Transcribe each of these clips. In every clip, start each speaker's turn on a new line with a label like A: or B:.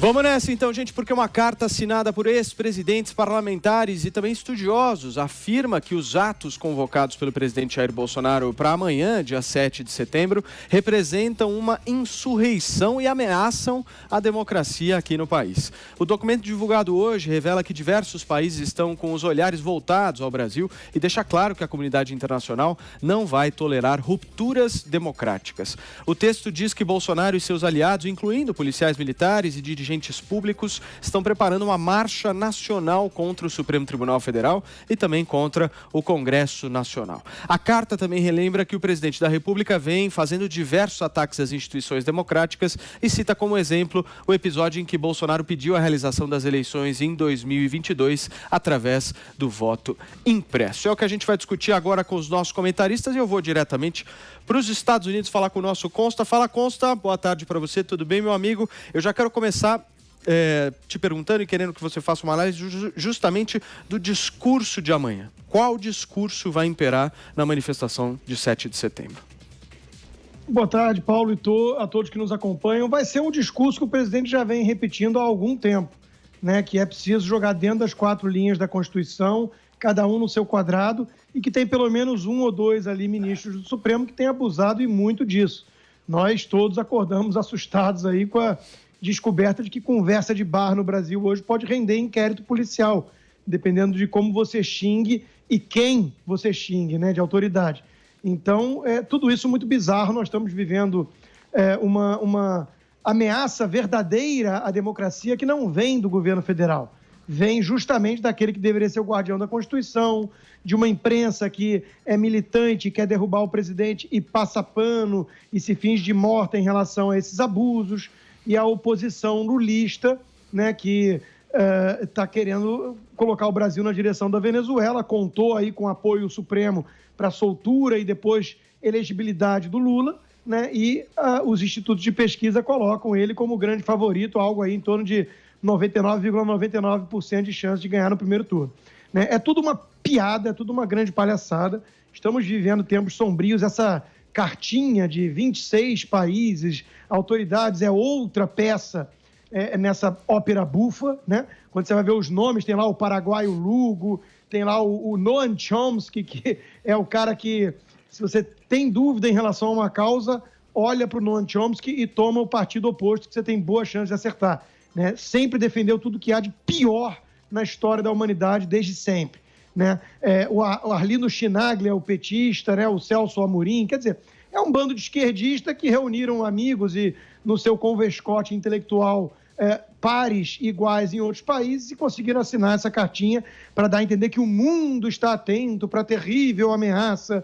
A: Vamos nessa então, gente, porque uma carta assinada por ex-presidentes, parlamentares e também estudiosos afirma que os atos convocados pelo presidente Jair Bolsonaro para amanhã, dia 7 de setembro, representam uma insurreição e ameaçam a democracia aqui no país. O documento divulgado hoje revela que diversos países estão com os olhares voltados ao Brasil e deixa claro que a comunidade internacional não vai tolerar rupturas democráticas. O texto diz que Bolsonaro e seus aliados, incluindo policiais militares e dirigentes públicos, estão preparando uma marcha nacional contra o Supremo Tribunal Federal e também contra o Congresso Nacional. A carta também relembra que o presidente da República vem fazendo diversos ataques às instituições democráticas e cita como exemplo o episódio em que Bolsonaro pediu a realização das eleições em 2022 através do voto impresso. É o que a gente vai discutir agora com os nossos comentaristas e eu vou diretamente para os Estados Unidos falar com o nosso Consta. Fala, Consta, boa tarde para você, tudo bem, meu amigo? Eu já quero começar te perguntando e querendo que você faça uma análise justamente do discurso de amanhã. Qual discurso vai imperar na manifestação de 7 de setembro?
B: Boa tarde, Paulo, e a todos que nos acompanham. Vai ser um discurso que o presidente já vem repetindo há algum tempo, né? Que é preciso jogar dentro das 4 linhas da Constituição, cada um no seu quadrado, e que tem pelo menos 1 ou 2 ali ministros do Supremo que têm abusado e muito disso. Nós todos acordamos assustados aí com a descoberta de que conversa de bar no Brasil hoje pode render inquérito policial, dependendo de como você xingue e quem você xingue, né, de autoridade. Então, tudo isso muito bizarro. Nós estamos vivendo uma ameaça verdadeira à democracia que não vem do governo federal. Vem justamente daquele que deveria ser o guardião da Constituição, de uma imprensa que é militante, quer derrubar o presidente e passa pano e se finge de morta em relação a esses abusos, e a oposição lulista, né, que está querendo colocar o Brasil na direção da Venezuela, contou aí com apoio supremo para a soltura e depois elegibilidade do Lula, né, e os institutos de pesquisa colocam ele como grande favorito, algo aí em torno de 99,99% de chance de ganhar no primeiro turno. Né? É tudo uma piada, é tudo uma grande palhaçada. Estamos vivendo tempos sombrios. Essa cartinha de 26 países, autoridades, é outra peça nessa ópera bufa, né? Quando você vai ver os nomes, tem lá o paraguaio Lugo, tem lá o Noam Chomsky, que é o cara que, se você tem dúvida em relação a uma causa, olha para o Noam Chomsky e toma o partido oposto, que você tem boa chance de acertar. Né? Sempre defendeu tudo que há de pior na história da humanidade, desde sempre. Né? O Arlindo Chinaglia, o petista, né? O Celso Amorim, quer dizer, é um bando de esquerdistas que reuniram amigos e, no seu convescote intelectual, pares iguais em outros países e conseguiram assinar essa cartinha para dar a entender que o mundo está atento para a terrível ameaça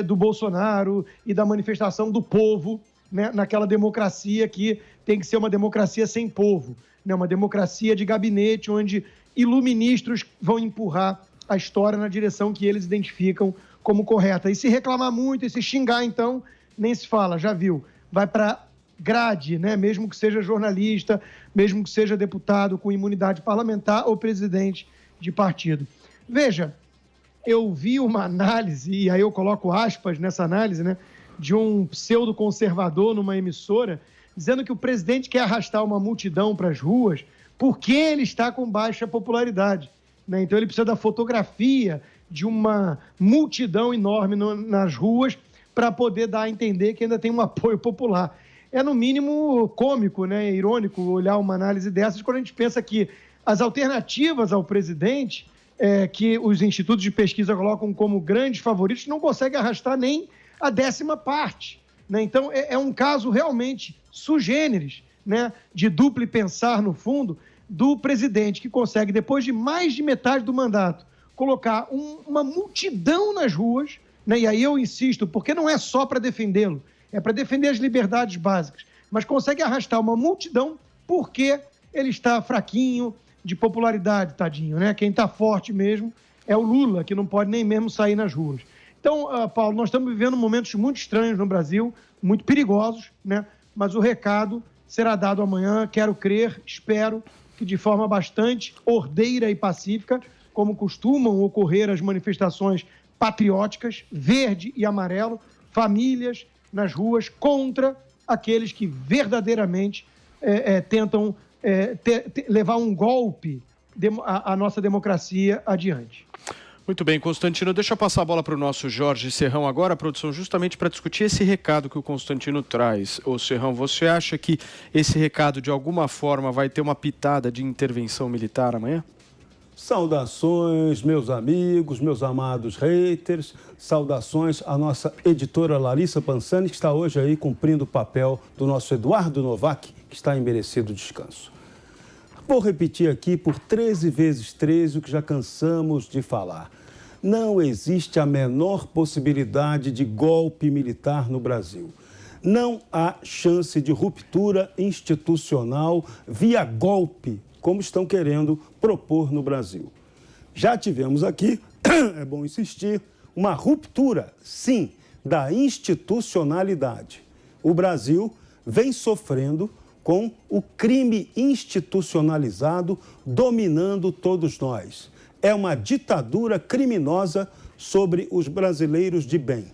B: do Bolsonaro e da manifestação do povo, né? Naquela democracia que tem que ser uma democracia sem povo, né? Uma democracia de gabinete onde iluministros vão empurrar a história na direção que eles identificam como correta. E se reclamar muito e se xingar, então, nem se fala, já viu. Vai para grade, né? Mesmo que seja jornalista, mesmo que seja deputado com imunidade parlamentar ou presidente de partido. Veja, eu vi uma análise, e aí eu coloco aspas nessa análise, né? De um pseudo-conservador numa emissora, dizendo que o presidente quer arrastar uma multidão para as ruas porque ele está com baixa popularidade. Né? Então ele precisa da fotografia de uma multidão enorme nas ruas para poder dar a entender que ainda tem um apoio popular. É, no mínimo, cômico, né? Irônico olhar uma análise dessas quando a gente pensa que as alternativas ao presidente, que os institutos de pesquisa colocam como grandes favoritos, não conseguem arrastar nem a 10ª parte. Né? Então, é um caso realmente sui generis, né? De duplo pensar, no fundo, do presidente que consegue, depois de mais de metade do mandato, colocar uma multidão nas ruas, né? E aí eu insisto, porque não é só para defendê-lo, é para defender as liberdades básicas, mas consegue arrastar uma multidão porque ele está fraquinho de popularidade, tadinho, né? Quem está forte mesmo é o Lula, que não pode nem mesmo sair nas ruas. Então, Paulo, nós estamos vivendo momentos muito estranhos no Brasil, muito perigosos, né? Mas o recado será dado amanhã, quero crer, espero que de forma bastante ordeira e pacífica, como costumam ocorrer as manifestações patrióticas, verde e amarelo, famílias nas ruas contra aqueles que verdadeiramente tentam levar um golpe a nossa democracia adiante.
A: Muito bem, Constantino, deixa eu passar a bola para o nosso Jorge Serrão agora, produção, justamente para discutir esse recado que o Constantino traz. Ô Serrão, você acha que esse recado, de alguma forma, vai ter uma pitada de intervenção militar amanhã?
C: Saudações, meus amigos, meus amados haters, saudações à nossa editora Larissa Pansani, que está hoje aí cumprindo o papel do nosso Eduardo Novak, que está em merecido descanso. Vou repetir aqui por 13 vezes 13 o que já cansamos de falar. Não existe a menor possibilidade de golpe militar no Brasil. Não há chance de ruptura institucional via golpe, como estão querendo propor no Brasil. Já tivemos aqui, é bom insistir, uma ruptura, sim, da institucionalidade. O Brasil vem sofrendo com o crime institucionalizado dominando todos nós. É uma ditadura criminosa sobre os brasileiros de bem.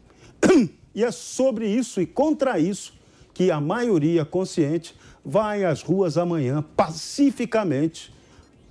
C: E é sobre isso e contra isso que a maioria consciente vai às ruas amanhã pacificamente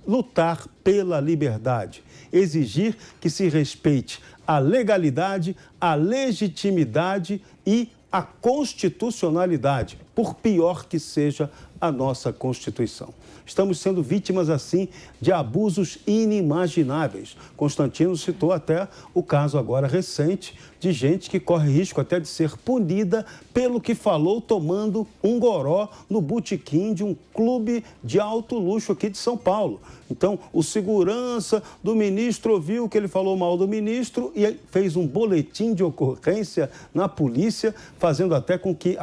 C: lutar pela liberdade, exigir que se respeite a legalidade, a legitimidade e a constitucionalidade, por pior que seja a nossa Constituição. Estamos sendo vítimas, assim, de abusos inimagináveis. Constantino citou até o caso agora recente de gente que corre risco até de ser punida pelo que falou tomando um goró no botequim de um clube de alto luxo aqui de São Paulo. Então, o segurança do ministro ouviu que ele falou mal do ministro e fez um boletim de ocorrência na polícia, fazendo até com que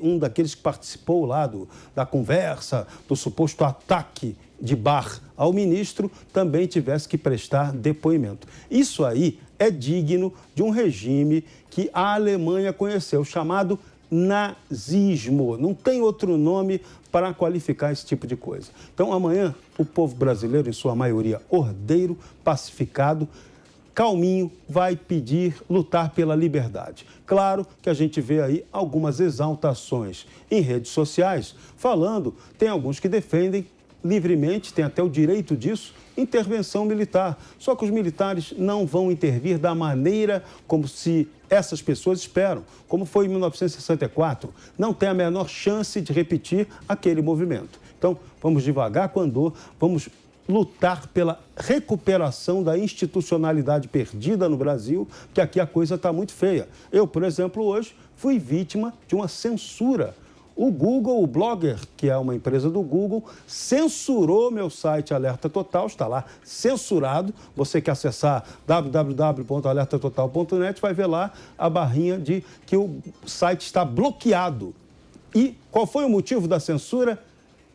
C: um daqueles que participou lá da conversa, do suposto ataque de bar ao ministro, também tivesse que prestar depoimento. Isso aí é digno de um regime que a Alemanha conheceu, chamado nazismo. Não tem outro nome para qualificar esse tipo de coisa. Então, amanhã, o povo brasileiro, em sua maioria ordeiro, pacificado, calminho, vai lutar pela liberdade. Claro que a gente vê aí algumas exaltações em redes sociais, tem alguns que defendem livremente, tem até o direito disso, intervenção militar. Só que os militares não vão intervir da maneira como se essas pessoas esperam, como foi em 1964. Não tem a menor chance de repetir aquele movimento. Então, vamos devagar com andor, vamos lutar pela recuperação da institucionalidade perdida no Brasil, porque aqui a coisa está muito feia. Eu, por exemplo, hoje fui vítima de uma censura. O Google, o Blogger, que é uma empresa do Google, censurou meu site Alerta Total, está lá censurado. Você que acessar www.alertatotal.net vai ver lá a barrinha de que o site está bloqueado. E qual foi o motivo da censura?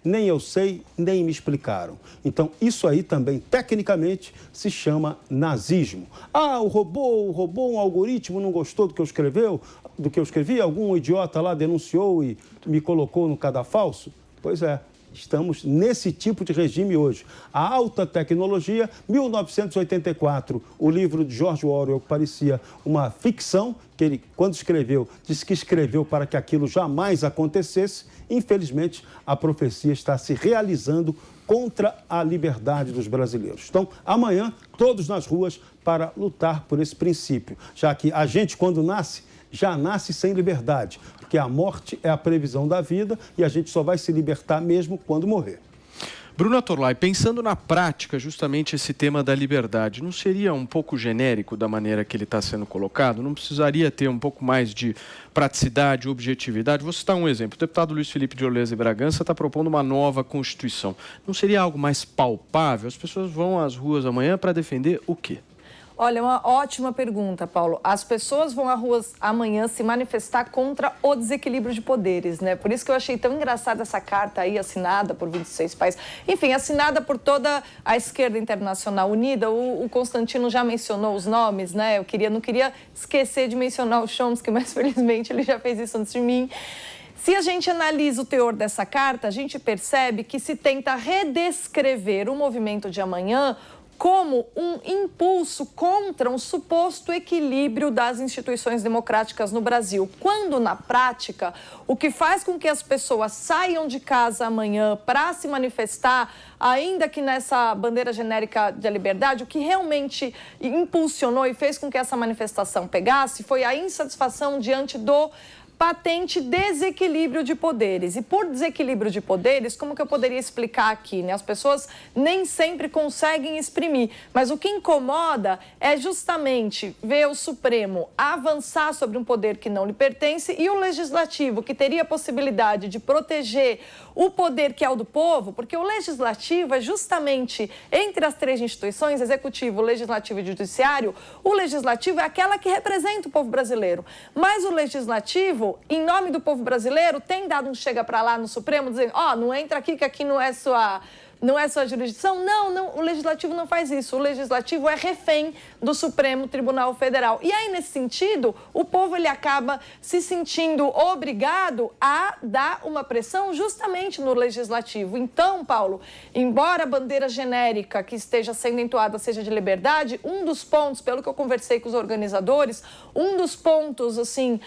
C: Nem eu sei, nem me explicaram. Então, isso aí também, tecnicamente, se chama nazismo. O robô, um algoritmo não gostou do que eu escrevi, algum idiota lá denunciou e me colocou no cadafalso? Pois é, estamos nesse tipo de regime hoje. A alta tecnologia, 1984, o livro de George Orwell, que parecia uma ficção, que ele, quando escreveu, disse que escreveu para que aquilo jamais acontecesse. Infelizmente, a profecia está se realizando contra a liberdade dos brasileiros. Então, amanhã, todos nas ruas para lutar por esse princípio, já que a gente, quando nasce, já nasce sem liberdade, porque a morte é a previsão da vida e a gente só vai se libertar mesmo quando morrer.
A: Bruna Torlai, pensando na prática, justamente esse tema da liberdade, não seria um pouco genérico da maneira que ele está sendo colocado? Não precisaria ter um pouco mais de praticidade, objetividade? Vou citar um exemplo. O deputado Luiz Felipe de Orleza e Bragança está propondo uma nova Constituição. Não seria algo mais palpável? As pessoas vão às ruas amanhã para defender o quê?
D: Olha, uma ótima pergunta, Paulo. As pessoas vão às ruas amanhã se manifestar contra o desequilíbrio de poderes, né? Por isso que eu achei tão engraçada essa carta aí, assinada por 26 países. Enfim, assinada por toda a esquerda internacional unida. O Constantino já mencionou os nomes, né? Eu não queria esquecer de mencionar o Chomsky, mas felizmente ele já fez isso antes de mim. Se a gente analisa o teor dessa carta, a gente percebe que se tenta redescrever o movimento de amanhã como um impulso contra um suposto equilíbrio das instituições democráticas no Brasil, quando, na prática, o que faz com que as pessoas saiam de casa amanhã para se manifestar, ainda que nessa bandeira genérica da liberdade, o que realmente impulsionou e fez com que essa manifestação pegasse foi a insatisfação diante do patente desequilíbrio de poderes. E por desequilíbrio de poderes, como que eu poderia explicar aqui, né? As pessoas nem sempre conseguem exprimir, mas o que incomoda é justamente ver o Supremo avançar sobre um poder que não lhe pertence e o Legislativo, que teria a possibilidade de proteger o poder que é o do povo, porque o Legislativo é justamente, entre as três instituições, Executivo, Legislativo e Judiciário, o Legislativo é aquela que representa o povo brasileiro, mas o Legislativo, em nome do povo brasileiro, tem dado um chega para lá no Supremo, dizendo, não entra aqui que aqui não é sua jurisdição. Não, o Legislativo não faz isso. O Legislativo é refém do Supremo Tribunal Federal. E aí, nesse sentido, o povo ele acaba se sentindo obrigado a dar uma pressão justamente no Legislativo. Então, Paulo, embora a bandeira genérica que esteja sendo entoada seja de liberdade, um dos pontos, pelo que eu conversei com os organizadores, um dos pontos, assim,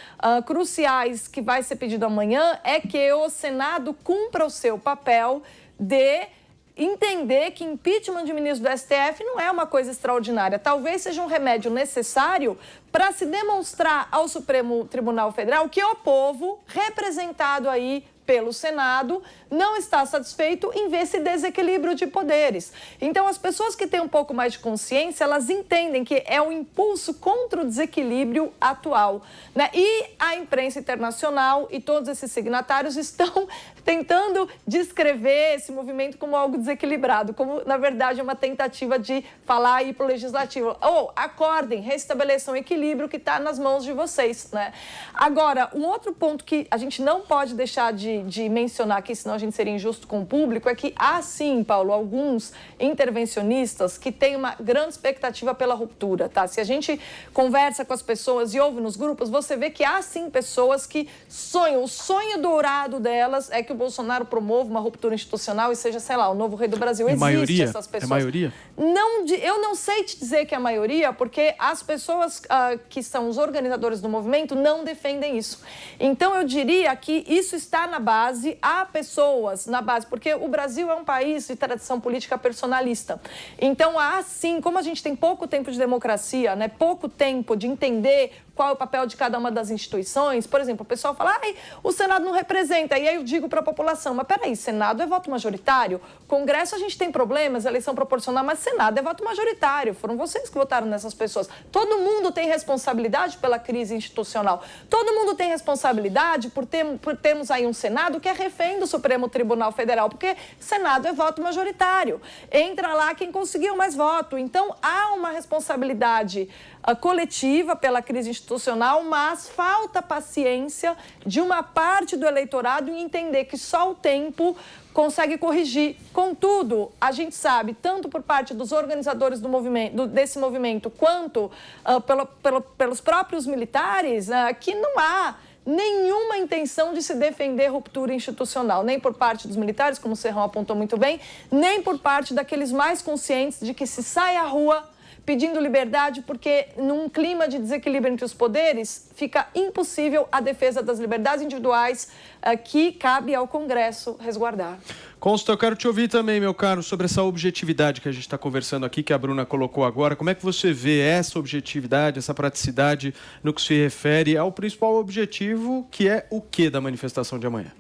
D: cruciais que vai ser pedido amanhã é que o Senado cumpra o seu papel de entender que impeachment de ministro do STF não é uma coisa extraordinária. Talvez seja um remédio necessário para se demonstrar ao Supremo Tribunal Federal que o povo, representado aí pelo Senado, não está satisfeito em ver esse desequilíbrio de poderes. Então, as pessoas que têm um pouco mais de consciência, elas entendem que é um impulso contra o desequilíbrio atual, né? E a imprensa internacional e todos esses signatários estão tentando descrever esse movimento como algo desequilibrado, como, na verdade, uma tentativa de falar aí para o Legislativo, acordem, restabeleçam o equilíbrio que está nas mãos de vocês, né? Agora, um outro ponto que a gente não pode deixar de mencionar aqui, senão a gente seria injusto com o público, é que há sim, Paulo, alguns intervencionistas que têm uma grande expectativa pela ruptura, tá? Se a gente conversa com as pessoas e ouve nos grupos, você vê que há sim pessoas que sonham, o sonho dourado delas é que o Bolsonaro promova uma ruptura institucional e seja, sei lá, o novo rei do Brasil.
A: É maioria?
D: Essas pessoas.
A: É maioria?
D: Não, eu não sei te dizer que é a maioria, porque as pessoas que são os organizadores do movimento não defendem isso. Então, eu diria que isso está na base, há pessoas na base, porque o Brasil é um país de tradição política personalista. Então, há sim, como a gente tem pouco tempo de democracia, né, pouco tempo de entender qual é o papel de cada uma das instituições. Por exemplo, o pessoal fala, o Senado não representa. E aí eu digo para a população, mas peraí, Senado é voto majoritário? Congresso a gente tem problemas, eleição proporcional, mas Senado é voto majoritário. Foram vocês que votaram nessas pessoas. Todo mundo tem responsabilidade pela crise institucional. Todo mundo tem responsabilidade por termos aí um Senado que é refém do Supremo Tribunal Federal, porque Senado é voto majoritário. Entra lá quem conseguiu mais voto. Então, há uma responsabilidade coletiva pela crise institucional, mas falta paciência de uma parte do eleitorado em entender que só o tempo consegue corrigir. Contudo, a gente sabe, tanto por parte dos organizadores do movimento, desse movimento, quanto pelos próprios militares, que não há nenhuma intenção de se defender ruptura institucional, nem por parte dos militares, como o Serrão apontou muito bem, nem por parte daqueles mais conscientes de que se sai à rua pedindo liberdade, porque num clima de desequilíbrio entre os poderes, fica impossível a defesa das liberdades individuais que cabe ao Congresso resguardar.
A: Consta, eu quero te ouvir também, meu caro, sobre essa objetividade que a gente está conversando aqui, que a Bruna colocou agora. Como é que você vê essa objetividade, essa praticidade no que se refere ao principal objetivo, que é o quê da manifestação de amanhã?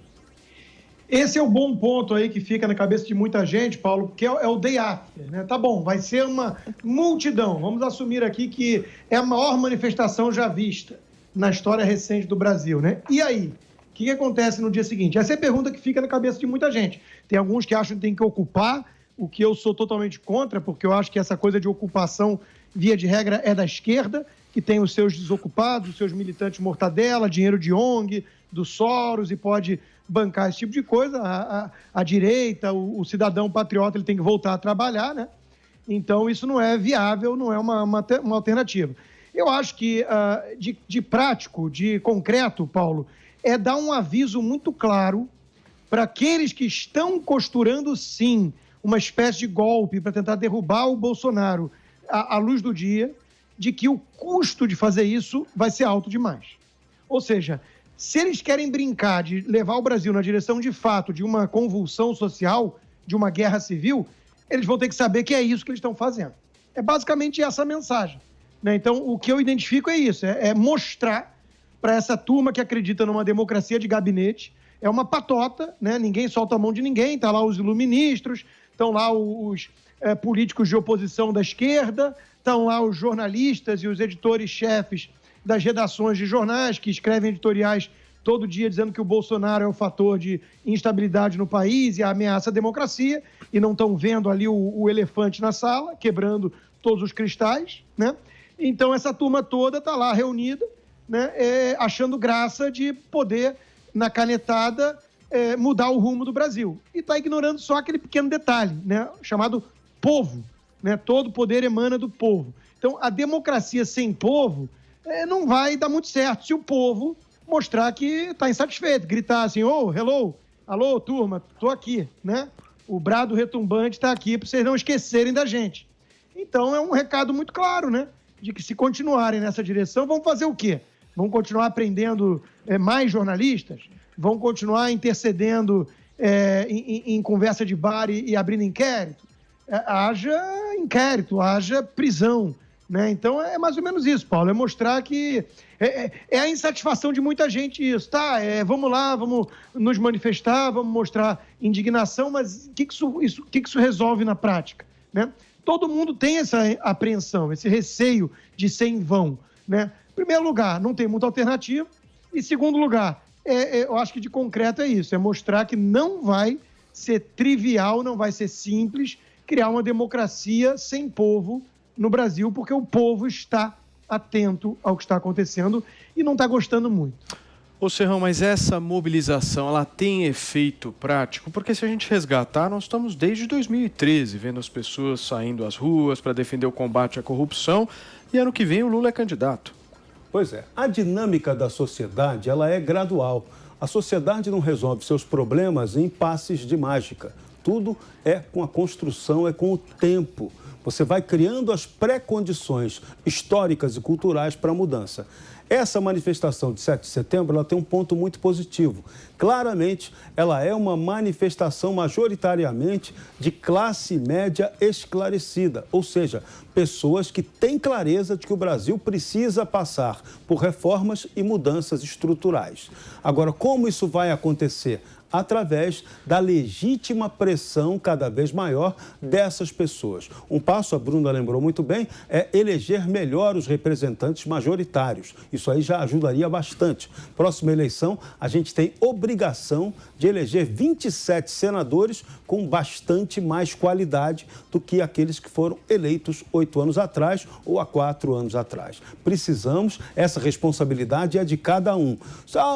B: Esse é o bom ponto aí que fica na cabeça de muita gente, Paulo, porque é o day after, né? Tá bom, vai ser uma multidão. Vamos assumir aqui que é a maior manifestação já vista na história recente do Brasil, né? E aí? O que acontece no dia seguinte? Essa é a pergunta que fica na cabeça de muita gente. Tem alguns que acham que tem que ocupar, o que eu sou totalmente contra, porque eu acho que essa coisa de ocupação, via de regra, é da esquerda, que tem os seus desocupados, os seus militantes mortadela, dinheiro de ONG, do Soros, e pode bancar esse tipo de coisa. A direita, o cidadão patriota, ele tem que voltar a trabalhar, né? Então, isso não é viável, não é uma alternativa. Eu acho que, de prático, de concreto, Paulo, é dar um aviso muito claro para aqueles que estão costurando, sim, uma espécie de golpe para tentar derrubar o Bolsonaro à luz do dia, de que o custo de fazer isso vai ser alto demais. Ou seja, se eles querem brincar de levar o Brasil na direção de fato de uma convulsão social, de uma guerra civil, eles vão ter que saber que é isso que eles estão fazendo. É basicamente essa a mensagem, né? Então, o que eu identifico é isso, é mostrar para essa turma que acredita numa democracia de gabinete, é uma patota, né? Ninguém solta a mão de ninguém, tá lá os iluministros, estão lá os políticos de oposição da esquerda, estão lá os jornalistas e os editores-chefes das redações de jornais que escrevem editoriais todo dia dizendo que o Bolsonaro é o fator de instabilidade no país e ameaça a democracia, e não estão vendo ali o elefante na sala, quebrando todos os cristais, né? Então, essa turma toda está lá reunida, né, achando graça de poder, na canetada, mudar o rumo do Brasil. E está ignorando só aquele pequeno detalhe, né, chamado povo, né? Todo poder emana do povo. Então, a democracia sem povo não vai dar muito certo se o povo mostrar que está insatisfeito, gritar assim, hello, alô, turma, estou aqui, né? O brado retumbante está aqui para vocês não esquecerem da gente. Então, é um recado muito claro, né? De que se continuarem nessa direção, vão fazer o quê? Vão continuar prendendo mais jornalistas? Vão continuar intercedendo em conversa de bar e abrindo inquérito? Haja inquérito, haja prisão, né? Então, é mais ou menos isso, Paulo. É mostrar que é a insatisfação de muita gente isso, tá? Vamos lá, vamos nos manifestar, vamos mostrar indignação, mas o que isso resolve na prática, né? Todo mundo tem essa apreensão, esse receio de ser em vão, né? Em primeiro lugar, não tem muita alternativa. E, segundo lugar, eu acho que de concreto é isso, é mostrar que não vai ser trivial, não vai ser simples criar uma democracia sem povo no Brasil, porque o povo está atento ao que está acontecendo e não está gostando muito.
A: Ô Serrão, mas essa mobilização, ela tem efeito prático? Porque se a gente resgatar, nós estamos desde 2013 vendo as pessoas saindo às ruas para defender o combate à corrupção, e ano que vem o Lula é candidato.
C: Pois é, a dinâmica da sociedade, ela é gradual. A sociedade não resolve seus problemas em passes de mágica. Tudo é com a construção, é com o tempo. Você vai criando as pré-condições históricas e culturais para a mudança. Essa manifestação de 7 de setembro, ela tem um ponto muito positivo. Claramente, ela é uma manifestação majoritariamente de classe média esclarecida, ou seja, pessoas que têm clareza de que o Brasil precisa passar por reformas e mudanças estruturais. Agora, como isso vai acontecer? Através da legítima pressão cada vez maior dessas pessoas. Um passo, a Bruna lembrou muito bem, é eleger melhor os representantes majoritários. Isso aí já ajudaria bastante. Próxima eleição, a gente tem obrigação de eleger 27 senadores com bastante mais qualidade do que aqueles que foram eleitos 8 anos atrás ou há 4 anos atrás. Precisamos, essa responsabilidade é de cada um.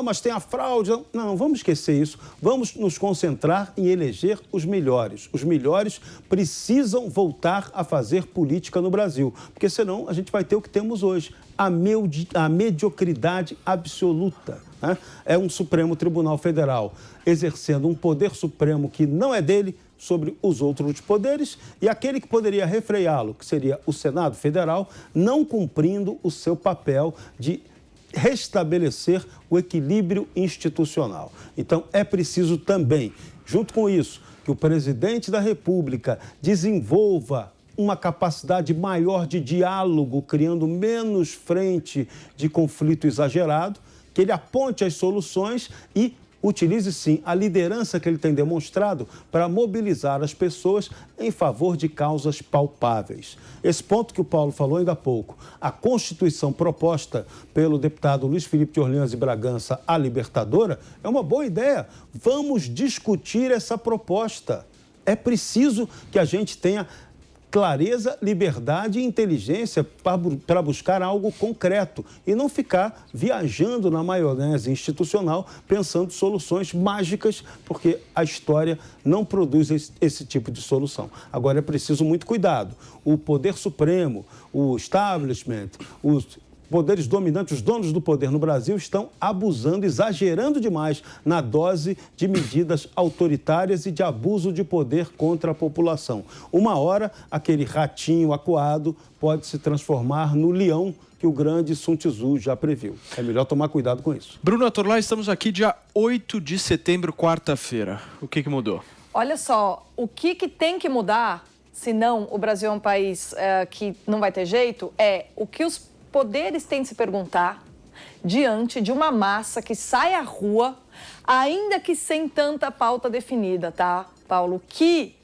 C: Mas tem a fraude. Não, vamos esquecer isso. Vamos nos concentrar em eleger os melhores. Os melhores precisam voltar a fazer política no Brasil, porque senão a gente vai ter o que temos hoje, a mediocridade absoluta, né? É um Supremo Tribunal Federal exercendo um poder supremo que não é dele sobre os outros poderes e aquele que poderia refreá-lo, que seria o Senado Federal, não cumprindo o seu papel de restabelecer o equilíbrio institucional. Então, é preciso também, junto com isso, que o presidente da República desenvolva uma capacidade maior de diálogo, criando menos frente de conflito exagerado, que ele aponte as soluções e utilize, sim, a liderança que ele tem demonstrado para mobilizar as pessoas em favor de causas palpáveis. Esse ponto que o Paulo falou ainda há pouco, a Constituição proposta pelo deputado Luiz Felipe de Orleans e Bragança, a libertadora, é uma boa ideia. Vamos discutir essa proposta. É preciso que a gente tenha clareza, liberdade e inteligência para buscar algo concreto e não ficar viajando na maionese institucional pensando soluções mágicas, porque a história não produz esse tipo de solução. Agora é preciso muito cuidado. O Poder Supremo, o establishment, os poderes dominantes, os donos do poder no Brasil, estão abusando, exagerando demais na dose de medidas autoritárias e de abuso de poder contra a população. Uma hora, aquele ratinho acuado pode se transformar no leão que o grande Sun Tzu já previu. É melhor tomar cuidado com isso.
A: Bruno Atorlá, estamos aqui dia 8 de setembro, quarta-feira. O que mudou?
D: Olha só, o que tem que mudar, senão o Brasil é um país que não vai ter jeito, é o que os poderes têm de se perguntar diante de uma massa que sai à rua, ainda que sem tanta pauta definida, tá, Paulo? O que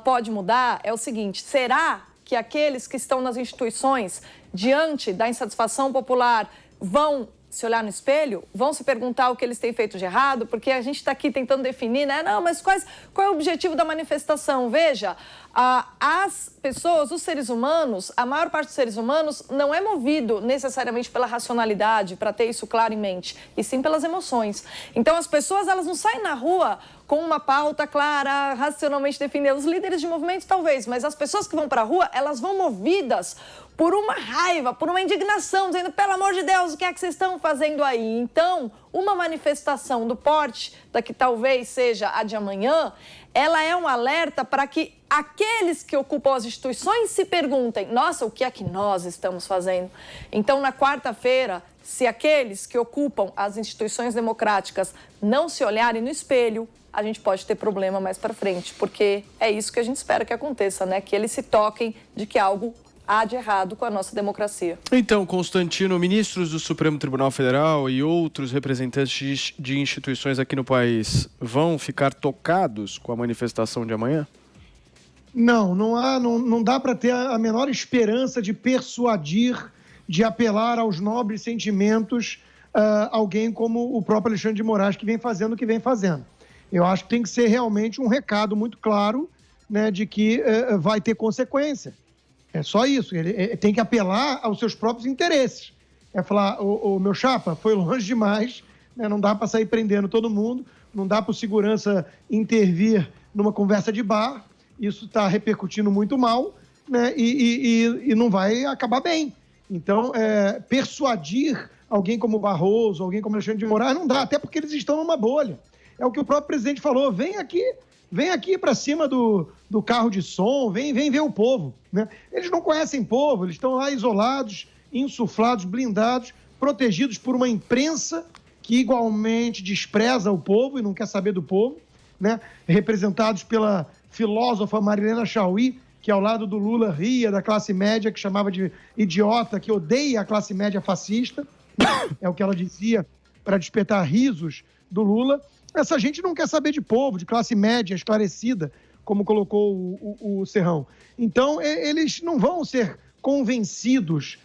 D: pode mudar é o seguinte: será que aqueles que estão nas instituições, diante da insatisfação popular, vão se olhar no espelho, vão se perguntar o que eles têm feito de errado? Porque a gente está aqui tentando definir, né? Não, mas qual é o objetivo da manifestação? Veja, as pessoas, os seres humanos, a maior parte dos seres humanos não é movido necessariamente pela racionalidade, para ter isso claro em mente, e sim pelas emoções. Então, as pessoas, elas não saem na rua com uma pauta clara, racionalmente definida. Os líderes de movimentos, talvez, mas as pessoas que vão para a rua, elas vão movidas por uma raiva, por uma indignação, dizendo, pelo amor de Deus, o que é que vocês estão fazendo aí? Então, uma manifestação do porte, da que talvez seja a de amanhã, ela é um alerta para que aqueles que ocupam as instituições se perguntem, nossa, o que é que nós estamos fazendo? Então, na quarta-feira, se aqueles que ocupam as instituições democráticas não se olharem no espelho, a gente pode ter problema mais para frente, porque é isso que a gente espera que aconteça, né? Que eles se toquem de que algo há de errado com a nossa democracia.
A: Então, Constantino, ministros do Supremo Tribunal Federal e outros representantes de instituições aqui no país vão ficar tocados com a manifestação de amanhã?
B: Não dá para ter a menor esperança de persuadir, de apelar aos nobres sentimentos alguém como o próprio Alexandre de Moraes, que vem fazendo o que vem fazendo. Eu acho que tem que ser realmente um recado muito claro, né, de que vai ter consequência. É só isso. Ele tem que apelar aos seus próprios interesses. É falar, o meu chapa, foi longe demais, né, não dá para sair prendendo todo mundo, não dá para o segurança intervir numa conversa de bar, isso está repercutindo muito mal, né, e não vai acabar bem. Então, persuadir alguém como Barroso, alguém como Alexandre de Moraes, não dá, até porque eles estão numa bolha. É o que o próprio presidente falou, vem aqui para cima do carro de som, vem ver o povo, né? Eles não conhecem povo, eles estão lá isolados, insuflados, blindados, protegidos por uma imprensa que igualmente despreza o povo e não quer saber do povo, né? Representados pela filósofa Marilena Chaui, que ao lado do Lula ria da classe média, que chamava de idiota, que odeia a classe média fascista, é o que ela dizia para despertar risos do Lula. Essa gente não quer saber de povo, de classe média esclarecida, como colocou o Serrão. Então, eles não vão ser convencidos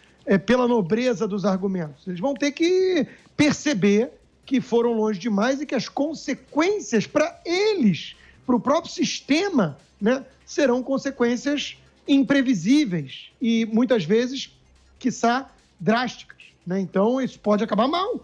B: pela nobreza dos argumentos. Eles vão ter que perceber que foram longe demais e que as consequências para eles, para o próprio sistema, né, serão consequências imprevisíveis e, muitas vezes, quiçá, drásticas, né? Então, isso pode acabar mal.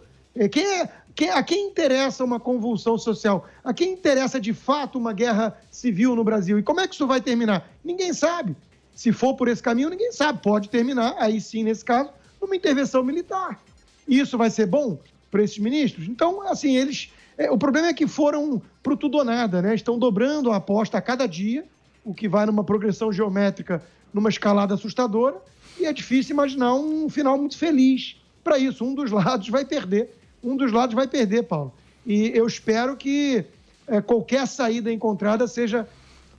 B: A quem interessa uma convulsão social? A quem interessa, de fato, uma guerra civil no Brasil? E como é que isso vai terminar? Ninguém sabe. Se for por esse caminho, ninguém sabe. Pode terminar, aí sim, nesse caso, numa intervenção militar. E isso vai ser bom para esses ministros? Então, assim, o problema é que foram pro tudo ou nada, né? Estão dobrando a aposta a cada dia, o que vai numa progressão geométrica, numa escalada assustadora, e é difícil imaginar um final muito feliz para isso. Um dos lados vai perder, Paulo. E eu espero que qualquer saída encontrada seja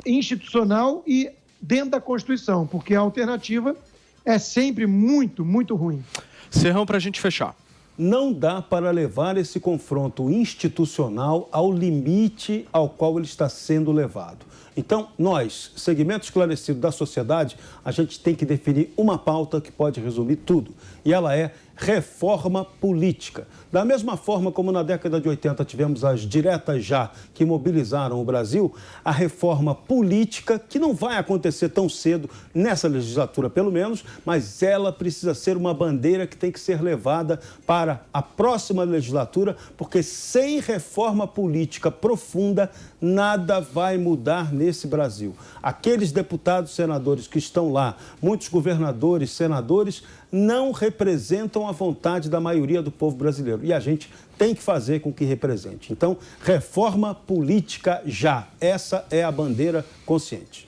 B: institucional e dentro da Constituição, porque a alternativa é sempre muito, muito ruim.
A: Serrão, para a gente fechar.
C: Não dá para levar esse confronto institucional ao limite ao qual ele está sendo levado. Então, nós, segmento esclarecido da sociedade, a gente tem que definir uma pauta que pode resumir tudo. E ela é reforma política. Da mesma forma como na década de 80 tivemos as diretas já que mobilizaram o Brasil, a reforma política, que não vai acontecer tão cedo, nessa legislatura pelo menos, mas ela precisa ser uma bandeira que tem que ser levada para a próxima legislatura, porque sem reforma política profunda, nada vai mudar nesse Brasil. Aqueles deputados, senadores que estão lá, muitos governadores, senadores, não representam a vontade da maioria do povo brasileiro. E a gente tem que fazer com que represente. Então, reforma política já. Essa é a bandeira consciente.